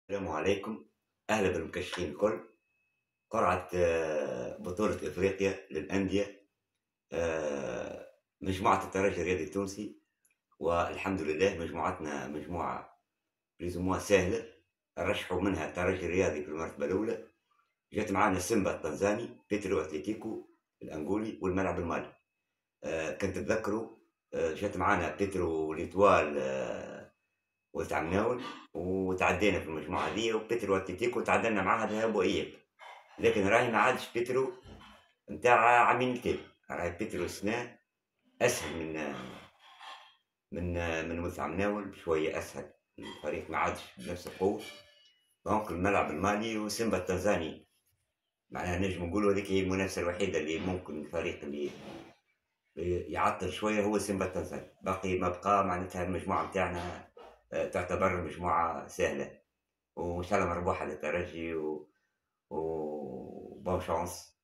السلام عليكم. أهلا بالمكشفين الكل. قرعة بطولة إفريقيا للأندية. مجموعة الترجي الرياضي التونسي، والحمد لله مجموعتنا مجموعة ريزوموا سهلة. رشحوا منها الترجي الرياضي في المرتبة الأولى، جات معانا سيمبا التنزاني، بيترو أتليتيكو الأنغولي، والملعب المالي. كنت تذكروا، جات معانا بيترو ليتوال وتعمناول، وتعدينا في المجموعة هذه، وبيترو أتليتيكو تعادلنا معاها ذهاب وإياب. لكن راهي ما عادش بيترو نتاع عامين الكل. راهي بيترو السنة أسهل من وسع مناول بشوية، أسهل. الفريق ما عادش بنفس القوة. دونك الملعب المالي وسيمبا التنزاني، معناها نجم نقولوا هذيك هي المنافسة الوحيدة اللي ممكن الفريق اللي يعطل شوية هو سيمبا التنزاني. باقي ما بقى معناتها المجموعة متاعنا تعتبر مجموعة سهلة، وإن شاء الله مربوحة للترجي و بون شانس